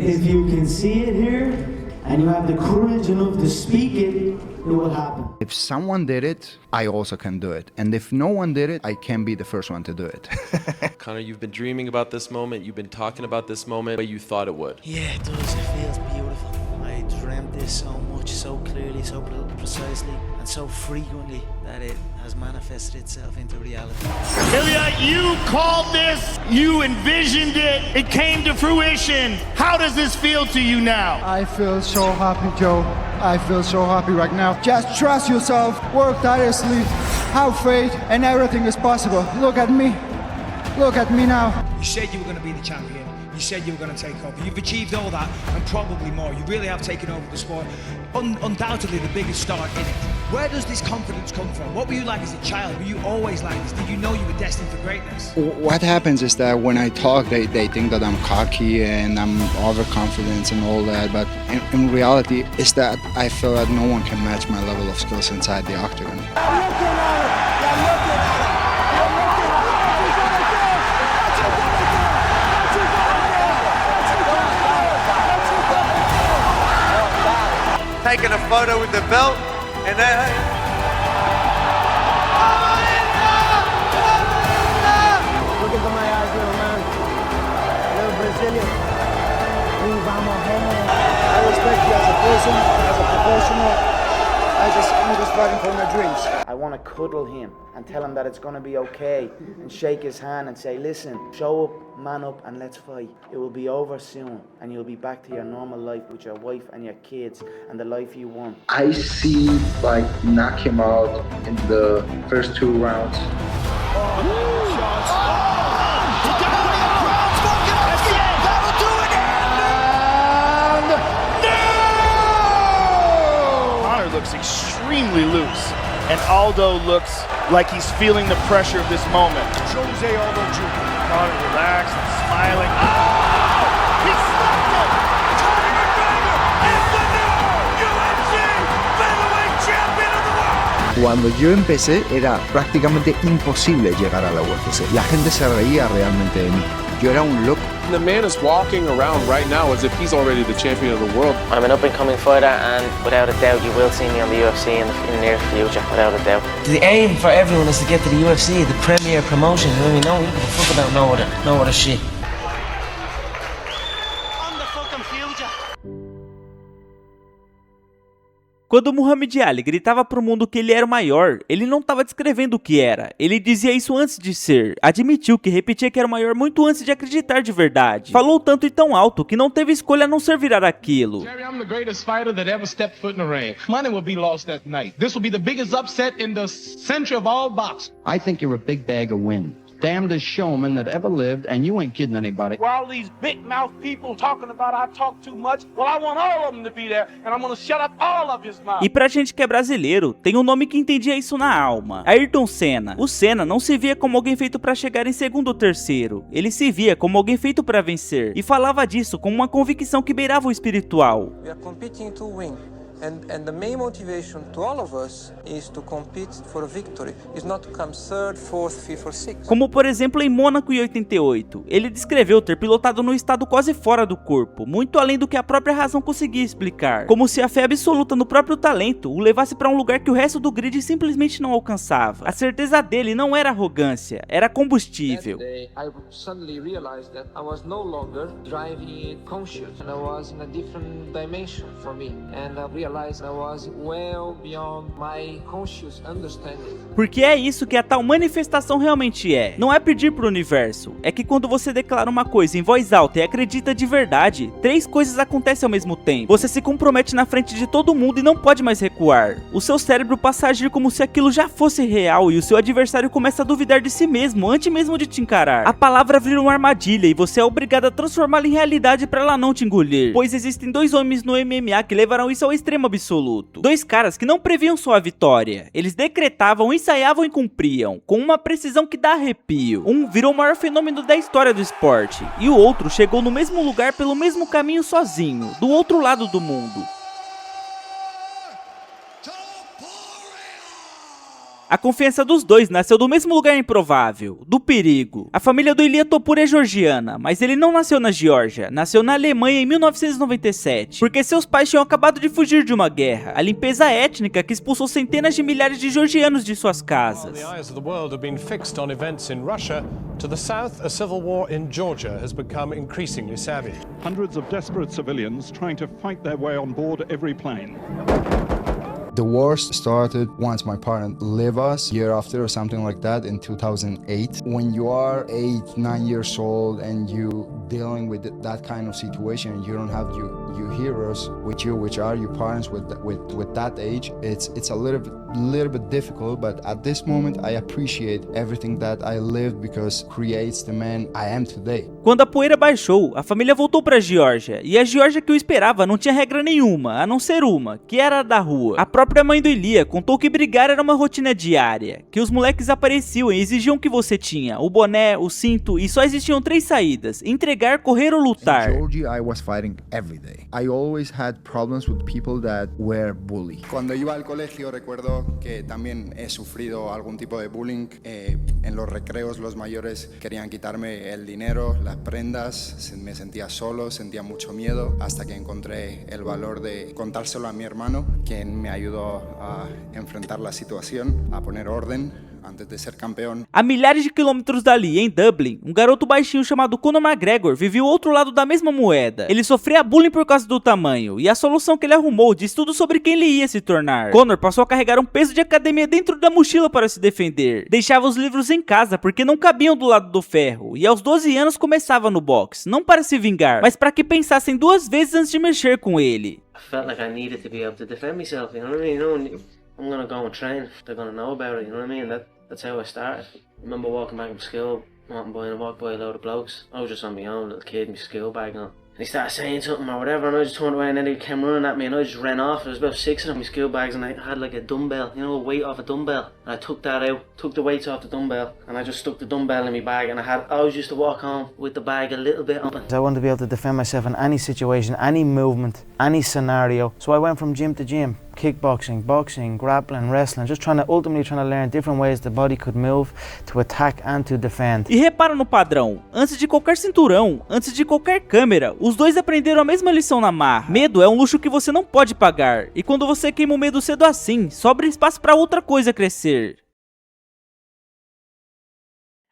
if you can see it here and you have the courage enough to speak it, it will happen. If someone did it, I also can do it. And if no one did it, I can be the first one to do it. Conor, you've been dreaming about this moment, you've been talking about this moment, but you thought it would. Yeah, it does. It feels beautiful. I dreamt this so much, so clearly, so precisely, and so frequently that it has manifested itself into reality. Ilya, you called this, you envisioned it, it came to fruition. How does this feel to you now? I feel so happy, Joe. I feel so happy right now. Just trust yourself, work tirelessly, have faith, and everything is possible. Look at me. Look at me now. You said you were going to be the champion. You said you were going to take over. You've achieved all that and probably more. You really have taken over the sport. Undoubtedly the biggest star in it. Where does this confidence come from? What were you like as a child? Were you always like this? Did you know you were destined for greatness? What happens is that when I talk, they think that I'm cocky and I'm overconfident and all that. But in reality, it's that I feel that no one can match my level of skills inside the octagon. Taking a photo with the belt, and then Look into my eyes, little man. Little Brazilian. I respect you as a person, as a professional. I'm just fighting for my dreams. I want to cuddle him and tell him that it's going to be okay and shake his hand and say, listen, show up, man up, and let's fight. It will be over soon and you'll be back to your normal life with your wife and your kids and the life you want. I see knock him out in the first 2 rounds. Conor looks extremely loose, and Aldo looks like he's feeling the pressure of this moment. Jose Aldo Jr. Conor relaxed and smiling. Oh! He slapped him! Conor McGregor is the new UFC featherweight champion of the world! Cuando yo empecé era prácticamente imposible llegar a la UFC. La gente se reía realmente de mí. Yo era un loco. The man is walking around right now as if he's already the champion of the world. I'm an up-and-coming fighter, and without a doubt, you will see me on the UFC in the near future, without a doubt. The aim for everyone is to get to the UFC, the premier promotion. I mean, no, we give a fuck about no other shit. On the fucking future. Quando Muhammad Ali gritava pro mundo que ele era o maior, ele não estava descrevendo o que era. Ele dizia isso antes de ser. Admitiu que repetia que era o maior muito antes de acreditar de verdade. Falou tanto e tão alto que não teve escolha a não ser virar aquilo. Jerry, I'm the greatest fighter that ever stepped foot in the ring. Money will be lost that night. This will be the biggest upset in the century of all boxing. I think you're a big bag of wind. Damnedest showman that ever lived, and you ain't kidding anybody. Where all these big mouth people talking about I talk too much, well, I want all of them to be there, and I'm gonna shut up all of his mouth. E pra gente que é brasileiro, tem um nome que entendia isso na alma: Ayrton Senna. O Senna não se via como alguém feito pra chegar em segundo ou terceiro, ele se via como alguém feito pra vencer, e falava disso com uma convicção que beirava o espiritual. We are competing to win. And the main motivation to all of us is to compete for a victory. Is not to come third, fourth, fifth or sixth. Como por exemplo em Mônaco em 88, ele descreveu ter pilotado num estado quase fora do corpo, muito além do que a própria razão conseguia explicar, como se a fé absoluta no próprio talento o levasse para um lugar que o resto do grid simplesmente não alcançava. A certeza dele não era arrogância, era combustível. That day, I suddenly realized that I was no longer driving it conscious, and I was in a different dimension for me, and I realized I was well beyond my conscious understanding. Porque é isso que a tal manifestação realmente é. Não é pedir pro universo, é que quando você declara uma coisa em voz alta e acredita de verdade, 3 coisas acontecem ao mesmo tempo. Você se compromete na frente de todo mundo e não pode mais recuar. O seu cérebro passa a agir como se aquilo já fosse real e o seu adversário começa a duvidar de si mesmo antes mesmo de te encarar. A palavra vira uma armadilha e você é obrigado a transformá-la em realidade para ela não te engolir. Pois existem 2 homens no MMA que levaram isso ao extremo absoluto. 2 caras que não previam sua vitória. Eles decretavam, ensaiavam e cumpriam, com uma precisão que dá arrepio. Um virou o maior fenômeno da história do esporte, e o outro chegou no mesmo lugar pelo mesmo caminho sozinho, do outro lado do mundo. A confiança dos dois nasceu do mesmo lugar improvável, do perigo. A família do Ilia Topuria é georgiana, mas ele não nasceu na Geórgia, nasceu na Alemanha em 1997, porque seus pais tinham acabado de fugir de uma guerra, a limpeza étnica que expulsou centenas de milhares de georgianos de suas casas. The eyes of the world have been fixed on events in Russia. To the south, a civil war in Georgia has become increasingly savvy. Hundreds of desperate civilians trying to fight their way on board every plane. The worst started once my parents left us, year after or something like that, in 2008. When you are 8, 9 years old and you dealing with that kind of situation, you don't have your heroes with you, which are your parents with that age. It's a little bit difficult, but at this moment I appreciate everything that I lived because creates the man I am today. Quando a poeira baixou, a família voltou para a Geórgia, e a Geórgia que o esperava não tinha regra nenhuma, a não ser uma, que era a da rua. A própria mãe do Ilia contou que brigar era uma rotina diária, que os moleques apareciam e exigiam que você tinha o boné, o cinto, e só existiam 3 saídas: entregar, correr ou lutar. In Georgia, I was fighting every day. I always had problems with people that were bullied. Cuando iba al colegio recuerdo que también he sufrido algún tipo de bullying. En los recreos los mayores querían quitarme el dinero, las prendas, me sentía solo, sentía mucho miedo, hasta que encontré el valor de contárselo a mi hermano, quien me ayudó a enfrentar la situación, a poner orden antes de ser campeão. A milhares de quilômetros dali, em Dublin, um garoto baixinho chamado Conor McGregor vivia o outro lado da mesma moeda. Ele sofria bullying por causa do tamanho, e a solução que ele arrumou diz tudo sobre quem ele ia se tornar. Conor passou a carregar um peso de academia dentro da mochila para se defender. Deixava os livros em casa porque não cabiam do lado do ferro, e aos 12 anos começava no boxe, não para se vingar, mas para que pensassem 2 vezes antes de mexer com ele. I felt like I needed to be able to defend myself, you know what I mean? I'm gonna go and train, they're gonna know about it, you know what I mean? That's how I started. I remember walking back from school, walked by a load of blokes. I was just on my own, little kid, my school bag on. And he started saying something or whatever, and I just turned away, and then they came running at me, and I just ran off. There was about 6 of them, my school bags, and I had like a dumbbell, you know, a weight off a dumbbell. And I took that out, took the weights off the dumbbell, and I just stuck the dumbbell in my bag, and I always used to walk home with the bag a little bit open. I wanted to be able to defend myself in any situation, any movement, any scenario. So I went from gym to gym. Kickboxing, boxing, grappling, wrestling, just ultimately trying to learn different ways the body could move to attack and to defend. E repara no padrão, antes de qualquer cinturão, antes de qualquer câmera, os dois aprenderam a mesma lição na marra. Medo é um luxo que você não pode pagar, e quando você queima o medo cedo assim, sobra espaço para outra coisa crescer.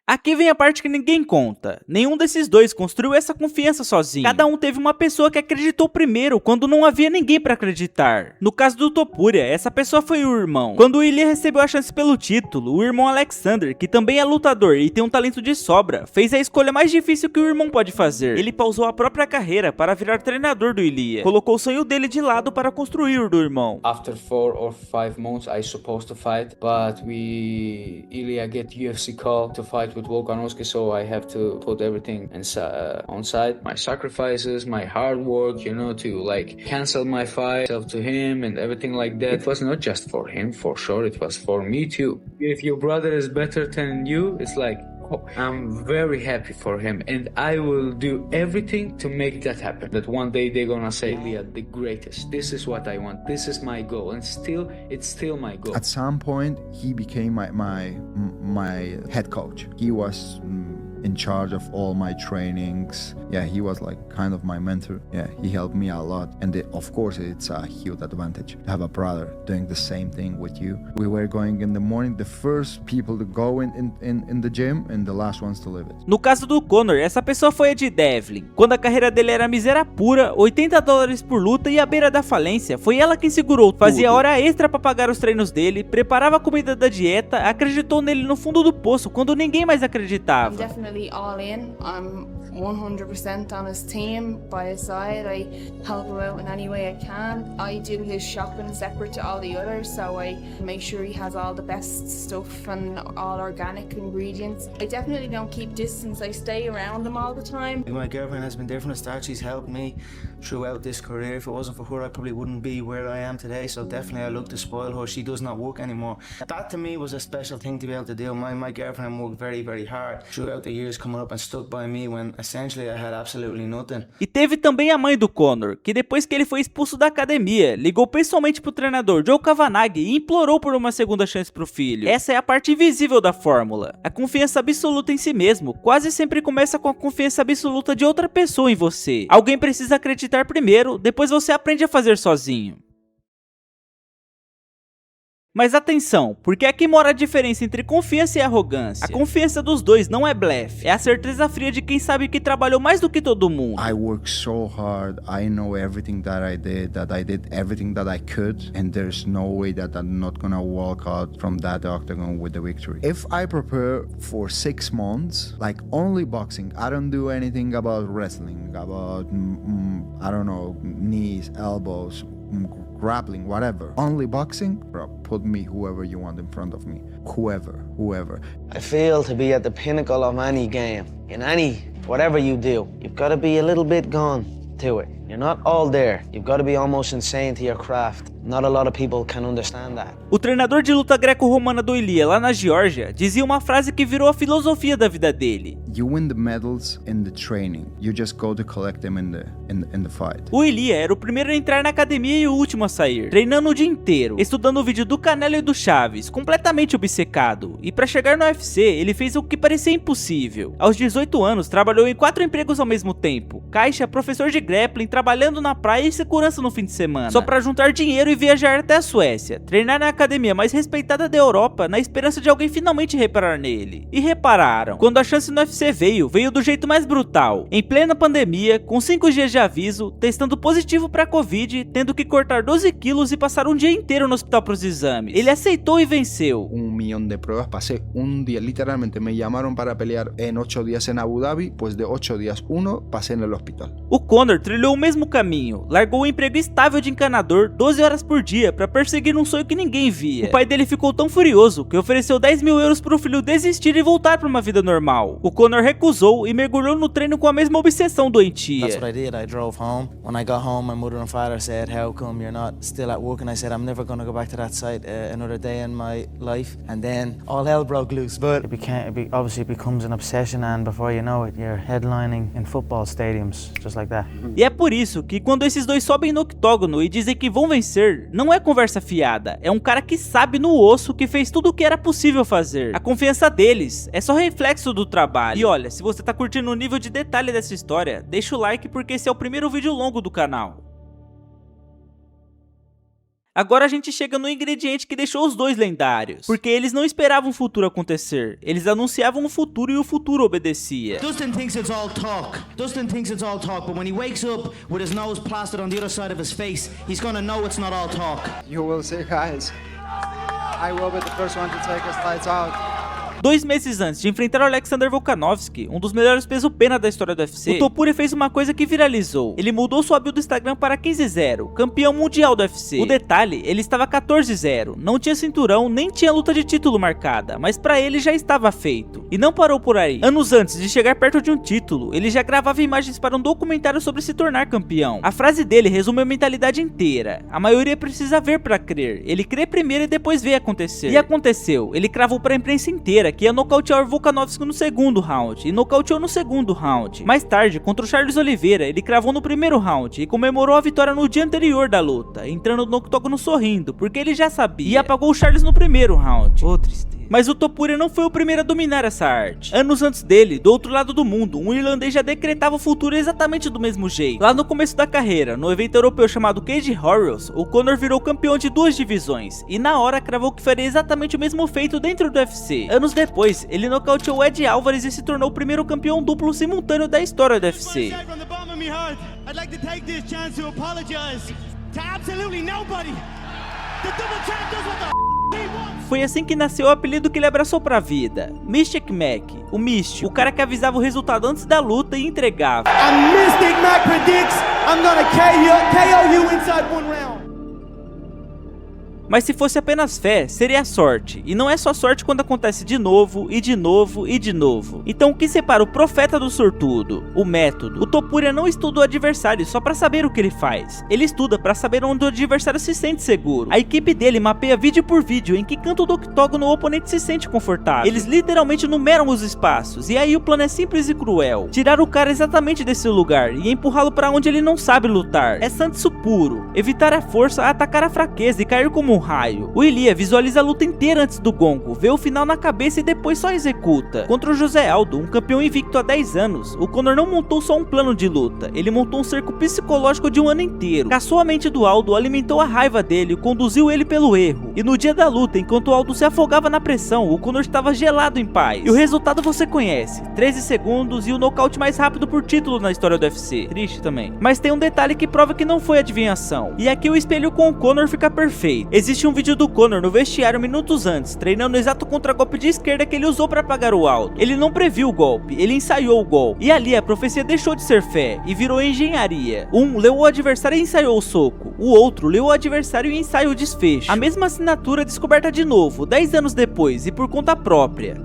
Aqui vem a parte que ninguém conta. Nenhum desses dois construiu essa confiança sozinho. Cada um teve uma pessoa que acreditou primeiro, quando não havia ninguém para acreditar. No caso do Topuria, essa pessoa foi o irmão. Quando o Ilia recebeu a chance pelo título, o irmão Alexander, que também é lutador e tem um talento de sobra, fez a escolha mais difícil que o irmão pode fazer. Ele pausou a própria carreira para virar treinador do Ilia. Colocou o sonho dele de lado para construir o do irmão. After 4 or 5 months, I supposed to fight, but Ilia get UFC call to fight with Volkanovski, so I have to put everything on side. My sacrifices, my hard work, you know, to like cancel my fight to him and everything like that. It was not just for him, for sure, it was for me too. If your brother is better than you, it's like, I'm very happy for him, and I will do everything to make that happen. That one day they're gonna say, Ilia, the greatest. This is what I want. This is my goal, and it's still my goal. At some point, he became my head coach. He was in charge of all my trainings. Yeah, he was like kind of my mentor. Yeah, he helped me a lot, and of course, it's a huge advantage to have a brother doing the same thing with you. We were going in the morning, the first people to go in the gym, and the last ones to leave it. No caso do Conor, essa pessoa foi a de Devlin. Quando a carreira dele era miséria pura, $80 por luta e à beira da falência, foi ela quem segurou tudo. Fazia hora extra para pagar os treinos dele, preparava a comida da dieta, acreditou nele no fundo do poço quando ninguém mais acreditava. I'm definitely all in. I'm 100% on his team, by his side. I help him out in any way I can. I do his shopping separate to all the others, so I make sure he has all the best stuff and all organic ingredients. I definitely don't keep distance. I stay around him all the time. My girlfriend has been there from the start. She's helped me throughout this career. If it wasn't for her, I probably wouldn't be where I am today. So definitely I look to spoil her. She does not work anymore. That to me was a special thing to be able to do. My girlfriend worked very, very hard throughout the years coming up and stuck by me when essentially I had absolutely nothing. E teve também a mãe do Conor, que depois que ele foi expulso da academia, ligou pessoalmente pro treinador Joe Cavanagh e implorou por uma segunda chance pro filho. Essa é a parte invisível da fórmula. A confiança absoluta em si mesmo quase sempre começa com a confiança absoluta de outra pessoa em você. Alguém precisa acreditar primeiro, depois você aprende a fazer sozinho. Mas atenção, porque aqui mora a diferença entre confiança e arrogância. A confiança dos dois não é blefe, é a certeza fria de quem sabe que trabalhou mais do que todo mundo. I work so hard, I know everything that I did everything that I could, and there's no way that I'm not gonna walk out from that octagon with the victory. If I prepare for 6 months, like only boxing, I don't do anything about wrestling, about, I don't know, knees, elbows, grappling, whatever. Only boxing, bro, put me whoever you want in front of me. Whoever. I feel to be at the pinnacle of any game, in whatever you do, you've got to be a little bit gone to it. You're not all there. You've got to be almost insane to your craft. Not a lot of people can understand that. O treinador de luta greco-romana do Ilia, lá na Geórgia, dizia uma frase que virou a filosofia da vida dele. You win the medals in the training. You just go to collect them in the fight. O Ilia era o primeiro a entrar na academia e o último a sair, treinando o dia inteiro, estudando o vídeo do Canelo e do Chaves, completamente obcecado. E para chegar no UFC, ele fez o que parecia impossível. Aos 18 anos, trabalhou em 4 empregos ao mesmo tempo: caixa, professor de grappling, trabalhando na praia e segurança no fim de semana, só para juntar dinheiro e viajar até a Suécia, treinar na academia mais respeitada da Europa, na esperança de alguém finalmente reparar nele. E repararam. Quando a chance no UFC veio do jeito mais brutal, em plena pandemia, com 5 dias de aviso, testando positivo para Covid, tendo que cortar 12 quilos e passar um dia inteiro no hospital para os exames. Ele aceitou e venceu. 1 millón de pruebas, pasé un día, literalmente me llamaron para pelear en 8 días en Abu Dhabi, pues de 8 días 1 pasé en el hospital. O Conor trilhou o mesmo caminho, largou o emprego estável de encanador 12 horas por dia para perseguir um sonho que ninguém via. O pai dele ficou tão furioso que ofereceu 10 mil euros para o filho desistir e voltar para uma vida normal. O Conor recusou e mergulhou no treino com a mesma obsessão doentia. That's what I did. I drove home. When I got home, my mother and father said, "How come you're not still at work?" And I said, "I'm never going to go back to that site another day in my life." And then all hell broke loose. But obviously it becomes an obsession, and before you know it, you're headlining in football stadiums just like that. E é por isso que quando esses dois sobem no octógono e dizem que vão vencer, não é conversa fiada, é um cara que sabe no osso que fez tudo o que era possível fazer. A confiança deles é só reflexo do trabalho. E olha, se você tá curtindo o nível de detalhe dessa história, deixa o like porque esse é o primeiro vídeo longo do canal. Agora a gente chega no ingrediente que deixou os dois lendários, porque eles não esperavam o futuro acontecer, eles anunciavam o futuro e o futuro obedecia. Dustin thinks it's all talk. But when he wakes up with his nose plastered on the other side of his face, he's gonna know it's not all talk. You will see, guys. I will be the first one to take his lights out. 2 meses antes de enfrentar o Alexander Volkanovski, um dos melhores peso-pena da história do UFC, o Topuria fez uma coisa que viralizou. Ele mudou sua build do Instagram para 15-0, campeão mundial do UFC. O detalhe, ele estava 14-0, não tinha cinturão, nem tinha luta de título marcada, mas pra ele já estava feito. E não parou por aí. Anos antes de chegar perto de um título, ele já gravava imagens para um documentário sobre se tornar campeão. A frase dele resume a mentalidade inteira. A maioria precisa ver pra crer. Ele crê primeiro e depois vê acontecer. E aconteceu. Ele cravou pra imprensa inteira que ia nocautear o Volkanovski no segundo round, e nocauteou no segundo round. Mais tarde, contra o Charles Oliveira, ele cravou no primeiro round e comemorou a vitória no dia anterior da luta, entrando no octógono sorrindo, porque ele já sabia, e apagou o Charles no primeiro round. Ô, tristeza. Mas o Topuria não foi o primeiro a dominar essa arte. Anos antes dele, do outro lado do mundo, um irlandês já decretava o futuro exatamente do mesmo jeito. Lá no começo da carreira, no evento europeu chamado Cage Warriors, o Conor virou campeão de 2 divisões, e na hora cravou que faria exatamente o mesmo feito dentro do UFC. Anos depois, ele nocauteou Ed Álvares e se tornou o primeiro campeão duplo simultâneo da história do UFC. Foi assim que nasceu o apelido que ele abraçou pra vida, Mystic Mac, o místico, o cara que avisava o resultado antes da luta e entregava. And Mystic Mac predicts I'm gonna KO you inside 1 round. Mas se fosse apenas fé, seria sorte. E não é só sorte quando acontece de novo, e de novo, e de novo. Então o que separa o profeta do sortudo? O método. O Topuria não estuda o adversário só pra saber o que ele faz. Ele estuda pra saber onde o adversário se sente seguro. A equipe dele mapeia vídeo por vídeo em que canto do octógono o oponente se sente confortável. Eles literalmente numeram os espaços, e aí o plano é simples e cruel. Tirar o cara exatamente desse lugar e empurrá-lo pra onde ele não sabe lutar. É Santetsu puro. Evitar a força, atacar a fraqueza e cair como um raio. O Ilia visualiza a luta inteira antes do gongo, vê o final na cabeça e depois só executa. Contra o José Aldo, um campeão invicto há 10 anos, o Conor não montou só um plano de luta, ele montou um cerco psicológico de um ano inteiro. Caçou a mente do Aldo, alimentou a raiva dele e conduziu ele pelo erro. E no dia da luta, enquanto o Aldo se afogava na pressão, o Conor estava gelado em paz. E o resultado você conhece, 13 segundos e o nocaute mais rápido por título na história do UFC. Triste também. Mas tem um detalhe que prova que não foi adivinhação. E aqui o espelho com o Conor fica perfeito. Existe um vídeo do Conor no vestiário minutos antes, treinando o exato contragolpe de esquerda que ele usou para apagar o Aldo. Ele não previu o golpe, ele ensaiou o golpe. E ali a profecia deixou de ser fé e virou engenharia. Um leu o adversário e ensaiou o soco. O outro leu o adversário e ensaiou o desfecho. A mesma assinatura descoberta de novo, 10 anos depois e por conta própria.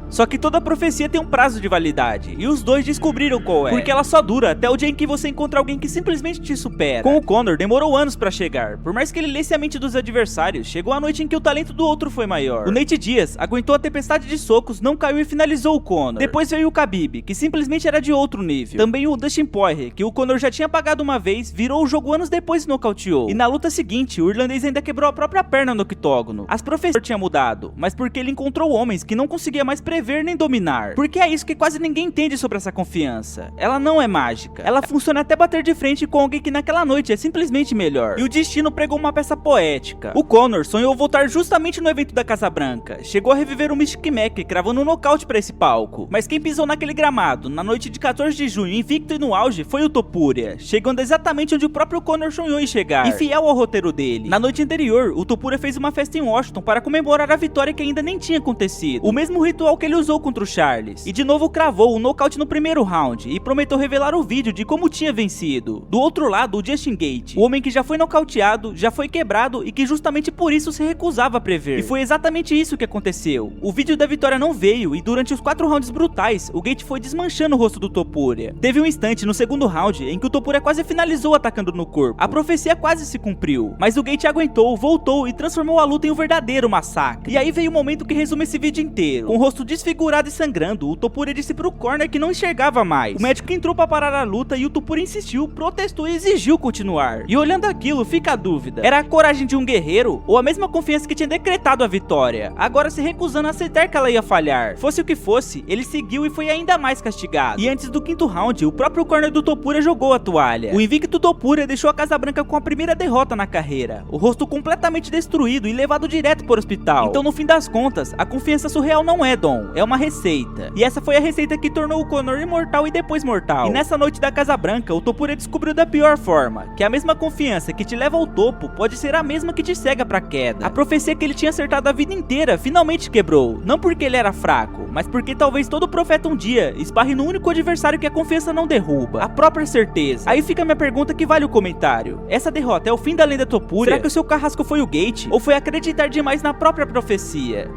Só que toda profecia tem um prazo de validade, e os dois descobriram qual é, porque ela só dura até o dia em que você encontra alguém que simplesmente te supera. Com o Conor demorou anos pra chegar, por mais que ele lesse a mente dos adversários, chegou a noite em que o talento do outro foi maior. O Nate Diaz aguentou a tempestade de socos, não caiu e finalizou o Conor. Depois veio o Khabib, que simplesmente era de outro nível. Também o Dustin Poirier, que o Conor já tinha apagado uma vez, virou o jogo anos depois e nocauteou. E na luta seguinte, o irlandês ainda quebrou a própria perna no octógono. As profecias tinham mudado, mas porque ele encontrou homens que não conseguia mais prever nem dominar. Porque é isso que quase ninguém entende sobre essa confiança. Ela não é mágica. Ela funciona até bater de frente com alguém que naquela noite é simplesmente melhor. E o destino pregou uma peça poética. O Conor sonhou voltar justamente no evento da Casa Branca. Chegou a reviver o Mystic Mac, cravando um nocaute pra esse palco. Mas quem pisou naquele gramado, na noite de 14 de junho, invicto e no auge, foi o Topuria, chegando exatamente onde o próprio Conor sonhou em chegar, e fiel ao roteiro dele. Na noite anterior, o Topuria fez uma festa em Washington para comemorar a vitória que ainda nem tinha acontecido. O mesmo ritual que ele usou contra o Charles. E de novo cravou o nocaute no primeiro round e prometeu revelar o vídeo de como tinha vencido. Do outro lado, o Justin Gaethje, o homem que já foi nocauteado, já foi quebrado e que justamente por isso se recusava a prever. E foi exatamente isso que aconteceu. O vídeo da vitória não veio e durante os 4 rounds brutais, o Gaethje foi desmanchando o rosto do Topuria. Teve um instante no segundo round em que o Topuria quase finalizou atacando no corpo. A profecia quase se cumpriu, mas o Gaethje aguentou, voltou e transformou a luta em um verdadeiro massacre. E aí veio o momento que resume esse vídeo inteiro. Com o rosto desfigurado e sangrando, o Topuria disse pro corner que não enxergava mais. O médico entrou pra parar a luta e o Topuria insistiu, protestou e exigiu continuar. E olhando aquilo, fica a dúvida: era a coragem de um guerreiro ou a mesma confiança que tinha decretado a vitória, agora se recusando a aceitar que ela ia falhar? Fosse o que fosse, ele seguiu e foi ainda mais castigado. E antes do 5º round, o próprio corner do Topuria jogou a toalha. O invicto Topuria deixou a Casa Branca com a primeira derrota na carreira, o rosto completamente destruído e levado direto para o hospital. Então no fim das contas, a confiança surreal não é dom, é uma receita. E essa foi a receita que tornou o Conor imortal e depois mortal. E nessa noite da Casa Branca, o Topuria descobriu da pior forma, que a mesma confiança que te leva ao topo pode ser a mesma que te cega pra queda. A profecia que ele tinha acertado a vida inteira finalmente quebrou, não porque ele era fraco, mas porque talvez todo profeta um dia esbarre no único adversário que a confiança não derruba, a própria certeza. Aí fica a minha pergunta que vale o comentário: essa derrota é o fim da lenda Topuria? Será que o seu carrasco foi o Gaethje? Ou foi acreditar demais na própria profecia?